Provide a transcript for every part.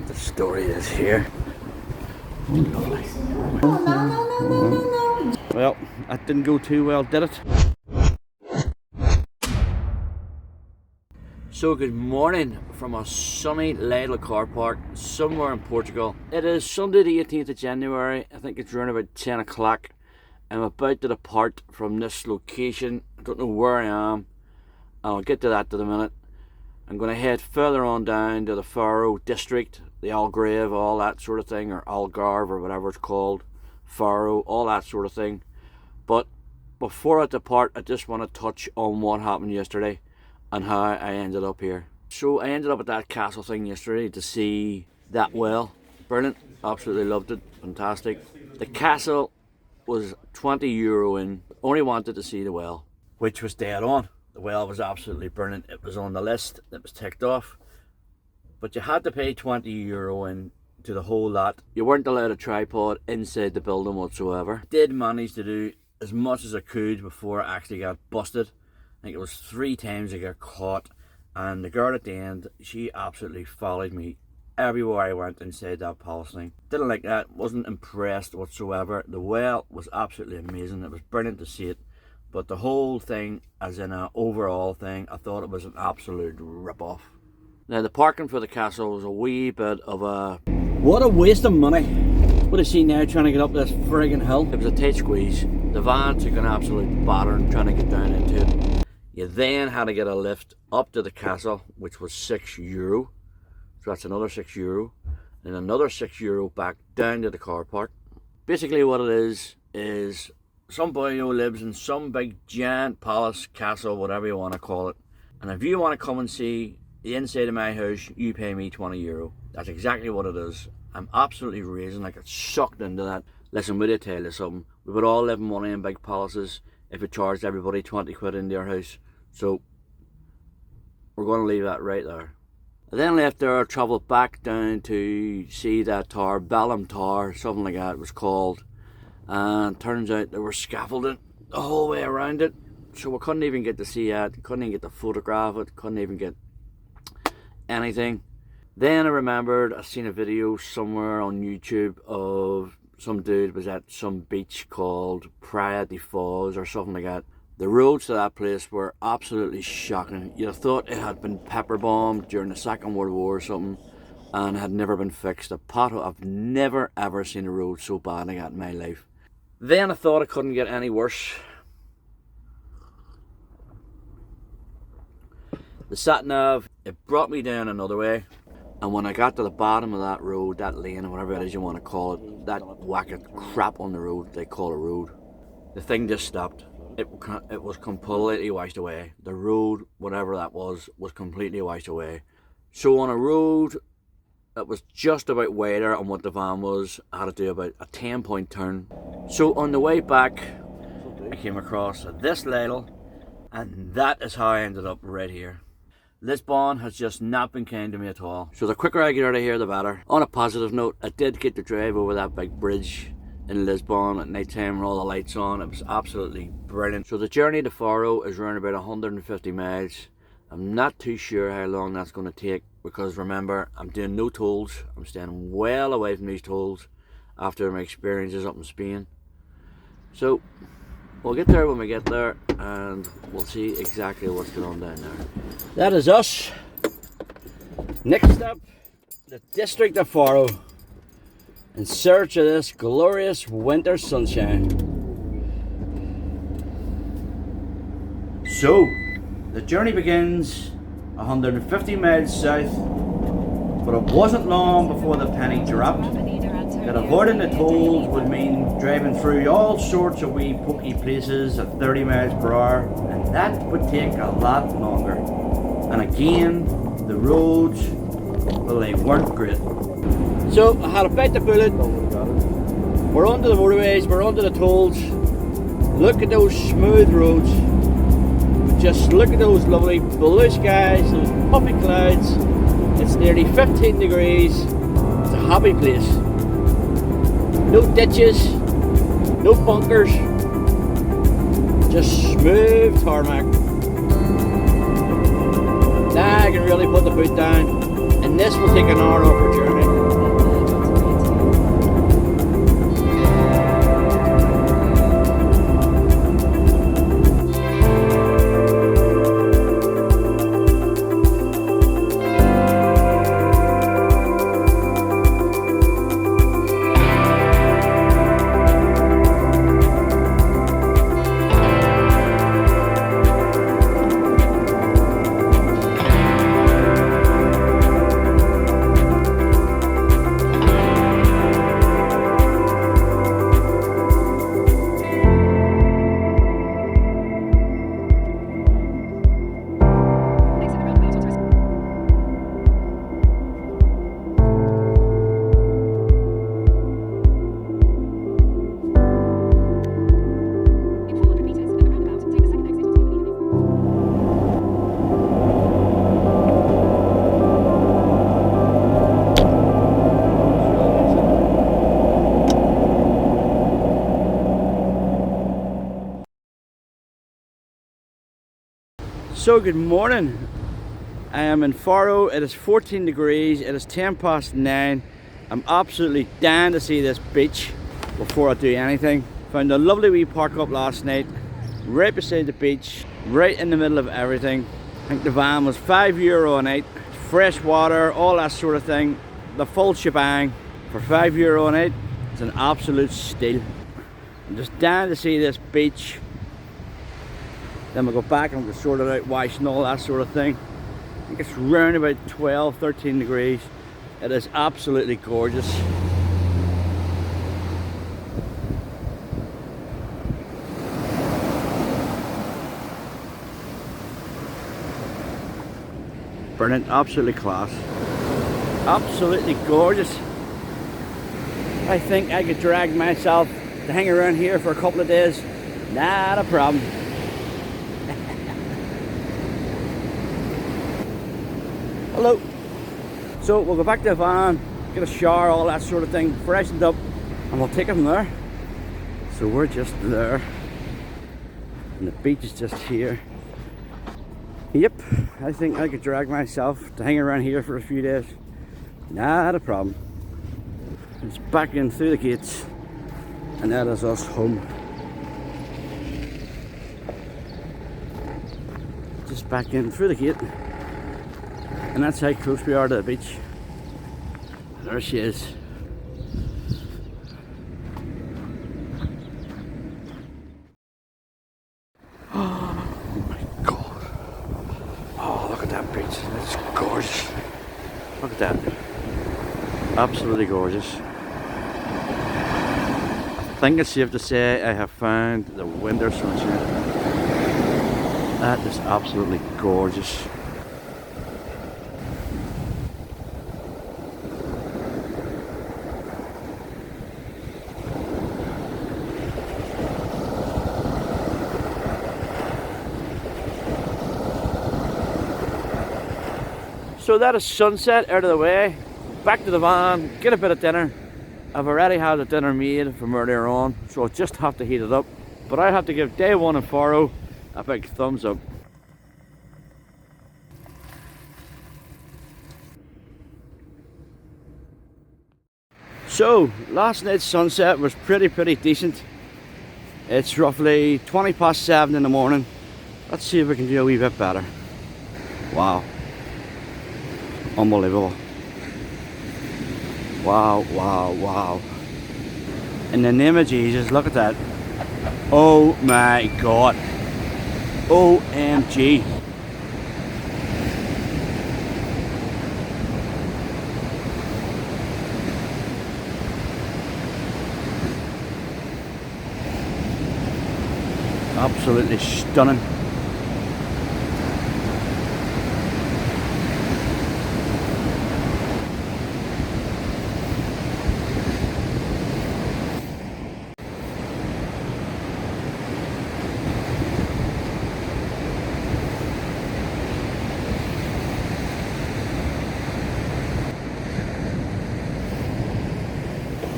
what the story is here. Oh, lovely. No. Well, that didn't go too well, did it? So good morning from a sunny Lidl car park somewhere in Portugal. It is Sunday the 18th of January. I think it's around about 10 o'clock. I'm about to depart from this location. I don't know where I am. I'll get to that in a minute. I'm going to head further on down to the Faro district, the Algarve, all that sort of thing, or Algarve or whatever it's called, Faro, all that sort of thing. But before I depart, I just want to touch on what happened yesterday and how I ended up here. So I ended up at that castle thing yesterday to see that well. Brilliant, absolutely loved it, fantastic. The castle was €20 in, only wanted to see the well, which was dead on. The well was absolutely brilliant. It was on the list, it was ticked off, but you had to pay €20 in to the whole lot. You weren't allowed a tripod inside the building whatsoever. I did manage to do as much as I could before I actually got busted. I think it was 3 times I got caught, and the girl at the end, she absolutely followed me everywhere I went inside that palace thing. Didn't like that, wasn't impressed whatsoever. The well was absolutely amazing, it was brilliant to see it, but the whole thing, as in an overall thing, I thought it was an absolute rip-off. Now the parking for the castle was a wee bit of a... what a waste of money. What I see now trying to get up this friggin' hill. It was a tight squeeze. The van took an absolute battering trying to get down into it. You then had to get a lift up to the castle, which was €6. So that's another €6. And another €6 back down to the car park. Basically what it is somebody who lives in some big giant palace, castle, whatever you want to call it. And if you want to come and see the inside of my house, you pay me €20. That's exactly what it is. I'm absolutely raging. I get sucked into that. Listen, will I tell you something? We would all live in one of them big palaces if it charged everybody 20 quid in their house. So we're going to leave that right there. I then left there, travelled back down to see that tower, Bellum Tower, something like that it was called. And turns out there was scaffolding the whole way around it. So we couldn't even get to see it, couldn't even get to photograph it, couldn't even get anything. Then I remembered I seen a video somewhere on YouTube of some dude was at some beach called Praia de Foz or something like that. The roads to that place were absolutely shocking. You'd have thought it had been pepper bombed during the Second World War or something and had never been fixed. I've never ever seen a road so bad like that in my life. Then I thought it couldn't get any worse. The sat-nav, it brought me down another way. And when I got to the bottom of that road, that lane, or whatever it is you want to call it, that whack of crap on the road they call a road, the thing just stopped. It was completely washed away. The road, whatever that was completely washed away. So on a road that was just about wider on what the van was, I had to do about a 10-point turn. So on the way back, I came across this Lidl, and that is how I ended up right here. Lisbon has just not been kind to me at all. So the quicker I get out of here, the better. On a positive note, I did get to drive over that big bridge in Lisbon at night time with all the lights on. It was absolutely brilliant. So the journey to Faro is around about 150 miles. I'm not too sure how long that's going to take because remember, I'm doing no tolls. I'm staying well away from these tolls after my experiences up in Spain. So we'll get there when we get there and we'll see exactly what's going on down there. That is us. Next up, the district of Faro, in search of this glorious winter sunshine. So, the journey begins 150 miles south, but it wasn't long before the penny dropped. That avoiding the tolls would mean driving through all sorts of wee pokey places at 30 miles per hour, and that would take a lot longer. And again, the roads, well, they weren't great. So I had a bite to bullet. We're onto the motorways, we're onto the tolls. Look at those smooth roads. Just look at those lovely blue skies, those puffy clouds. It's nearly 15 degrees. It's a happy place. No ditches, no bunkers, just smooth tarmac. Now I can really put the boot down, and this will take an hour off our journey. So good morning. I am in Faro. It is 14 degrees. It is 9:10. I'm absolutely dying to see this beach before I do anything. Found a lovely wee park up last night, right beside the beach, right in the middle of everything. I think the van was €5 a night. Fresh water, all that sort of thing. The full shebang for €5 a night. It's an absolute steal. I'm just dying to see this beach. Then we'll go back and we'll sort it out, wash and all that sort of thing. I think it's around about 12, 13 degrees. It is absolutely gorgeous. Brilliant, absolutely class. Absolutely gorgeous. I think I could drag myself to hang around here for a couple of days. Not a problem. Hello. So we'll go back to the van, get a shower, all that sort of thing, freshened up, and we'll take it from there. So we're just there, and the beach is just here. Yep, I think I could drag myself to hang around here for a few days. Not a problem. It's back in through the gates, and that is us home. Just back in through the gate, and that's how close we are to the beach. There she is. Oh my God. Oh, look at that beach. It's gorgeous. Look at that. Absolutely gorgeous. I think it's safe to say I have found the winter sunshine. That is absolutely gorgeous. So that is sunset out of the way. Back to the van, get a bit of dinner. I've already had the dinner made from earlier on, so I just have to heat it up. But I have to give day one in Faro a big thumbs up. So last night's sunset was pretty decent. It's roughly 7:20 in the morning. Let's see if we can do a wee bit better. Wow. Unbelievable. Wow, wow, wow. In the name of Jesus, look at that. Oh my God. OMG. Absolutely stunning.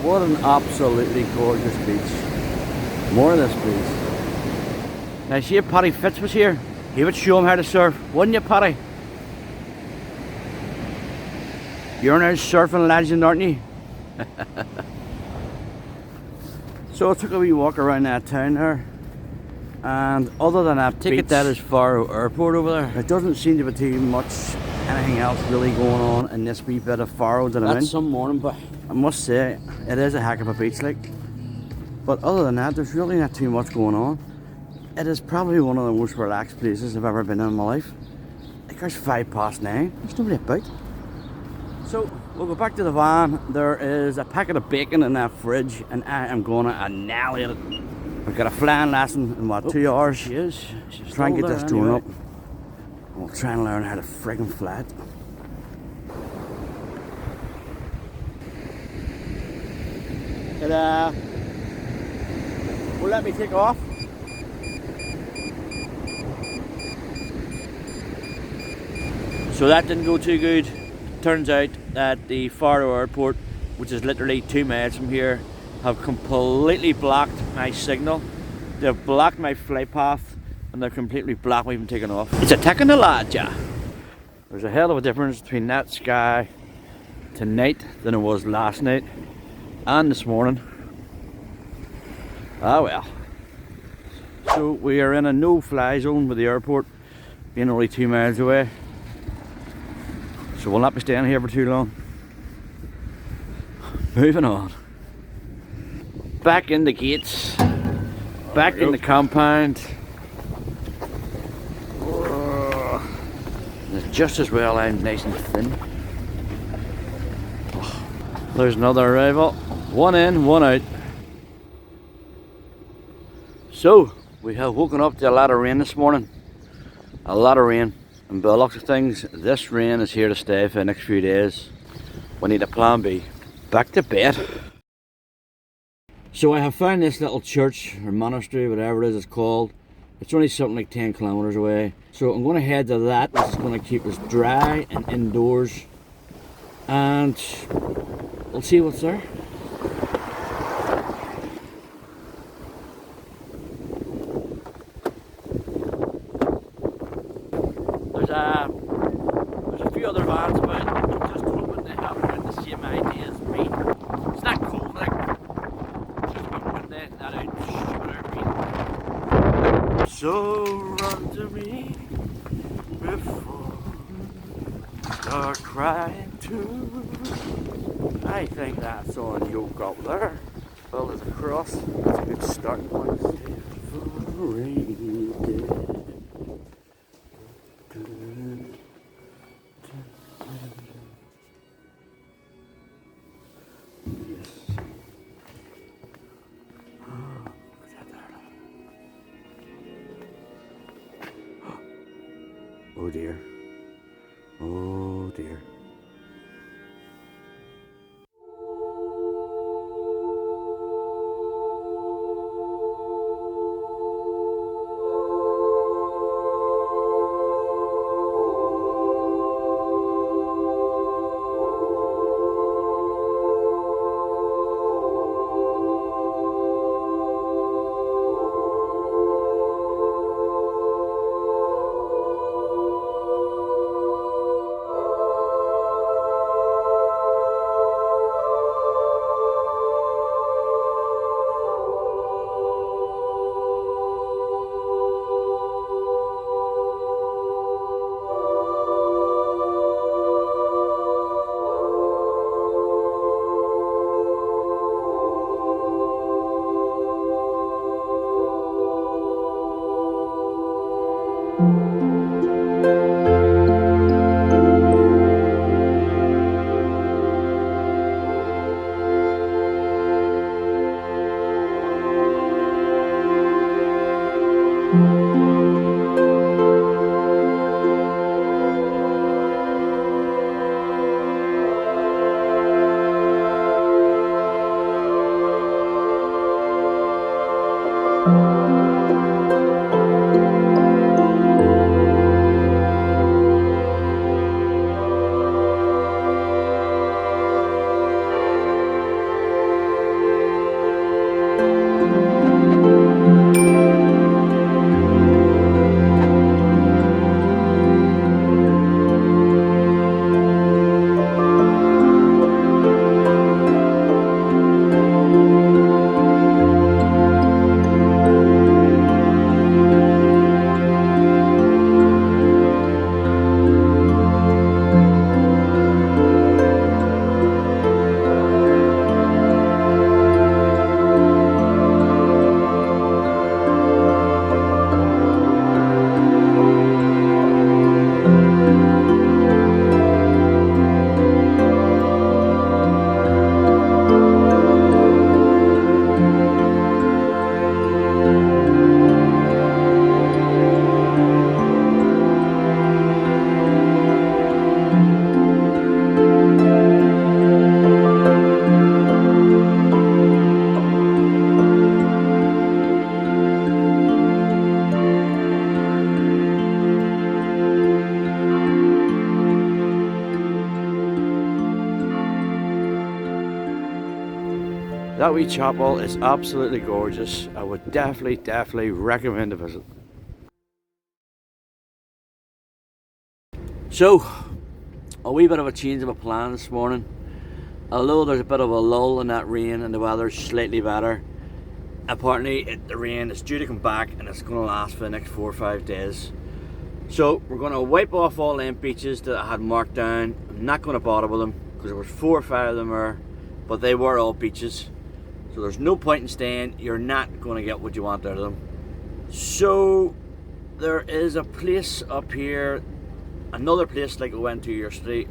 What an absolutely gorgeous beach. More of this, please. Now see if Paddy Fitz was here, he would show him how to surf, wouldn't you, Paddy? You're now surfing legend, aren't you? So I took a wee walk around that town there, and other than that take it that is Faro Airport over there. There doesn't seem to be too much anything else really going on in this wee bit of Faro that I'm in. That's some morning, but I must say it is a heck of a beach, like. But other than that, there's really not too much going on. It is probably one of the most relaxed places I've ever been in my life. Like, there's 9:05. There's nobody about. So we'll go back to the van. There is a packet of bacon in that fridge, and I am gonna annihilate it. We've got a flying lesson in what, 2 hours? She is. She's try and get this drone up. We'll try and learn how to friggin' fly it. Ta-da! Will let me take off? So that didn't go too good. Turns out that the Faro Airport, which is literally 2 miles from here, have completely blocked my signal. They've blocked my flight path. and they're completely black when even taken off. It's a technology. There's a hell of a difference between that sky tonight than it was last night and this morning. Ah well. So we are in a no-fly zone with the airport being only 2 miles away. So we'll not be staying here for too long. Moving on. Back in the gates. Back in the compound. It's just as well I'm nice and thin. There's another arrival. One in, one out. So, we have woken up to a lot of rain this morning. A lot of rain. And by the looks of things, this rain is here to stay for the next few days. We need a plan B. Back to bed. So I have found this little church or monastery, whatever it is it's called. It's only something like 10 kilometers away. So I'm going to head to that, which is going to keep us dry and indoors. And we'll see what's there. There's a few other vans about. I'm just hoping they have around the same idea as me. It's not cold, like, it's just about putting that out, shipping out. So run to me before start crying too. I think that's on yoke up there. Well, there's a cross. That's a good starting point. Oh dear. Oh dear. That wee chapel is absolutely gorgeous. I would definitely recommend a visit. So, a wee bit of a change of a plan this morning. Although there's a bit of a lull in that rain and the weather's slightly better, apparently the rain is due to come back and it's going to last for the next 4 or 5 days. So we're going to wipe off all them beaches that I had marked down. I'm not going to bother with them because there was 4 or 5 of them there, but they were all beaches. So there's no point in staying. You're not going to get what you want out of them. So there is a place up here, another place like we went to yesterday,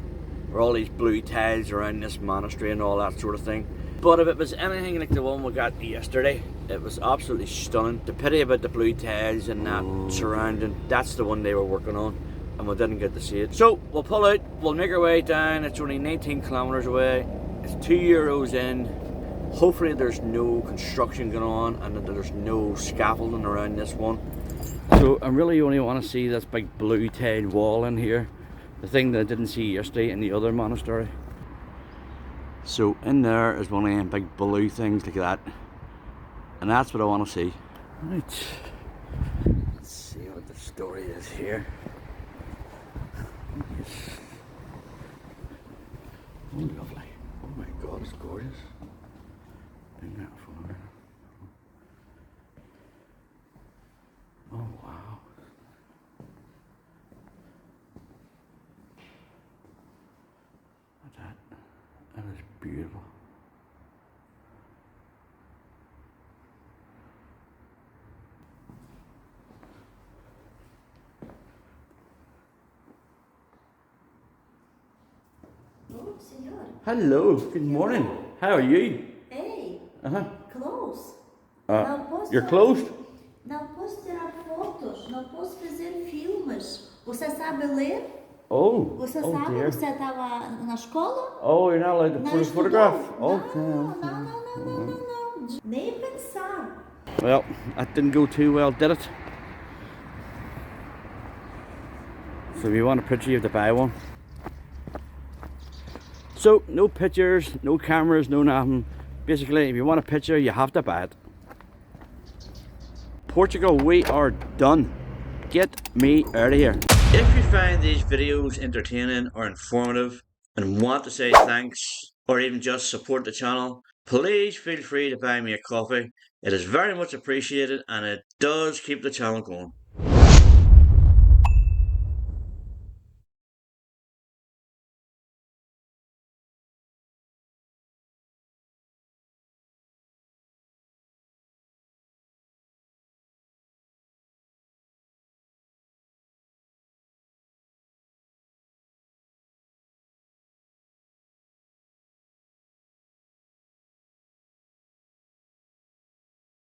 where all these blue tiles around this monastery and all that sort of thing. But if it was anything like the one we got yesterday, it was absolutely stunning. The pity about the blue tiles and that surrounding, that's the one they were working on, and we didn't get to see it. So we'll pull out, we'll make our way down. It's only 19 kilometers away. It's €2 in. Hopefully there's no construction going on and that there's no scaffolding around this one. So I really only want to see this big blue tile wall in here. The thing that I didn't see yesterday in the other monastery. So in there is one of them big blue things like that. And that's what I want to see. Right. Let's see what the story is here. Yes. Oh, lovely. Oh my God, it's gorgeous. Bring that forward. Oh wow. Look at that. That is beautiful. Oh, senhor. Hello, good morning. How are you? Ei, Uh-huh. close. You're closed? Não posso tirar fotos, não posso fazer filmes. Você sabe ler? Oh, Você oh sabe? dear. Você estava na escola? Oh, you're not allowed to Não put a estudou? photograph? Não, Okay. não. Nem pensar. Well, that didn't go too well, did it? So if you want a picture, you have to buy one. So, no pictures, no cameras, no nothing. Basically, if you want a picture, you have to buy it. Portugal, we are done. Get me out of here. If you find these videos entertaining or informative and want to say thanks or even just support the channel, please feel free to buy me a coffee. It is very much appreciated and it does keep the channel going.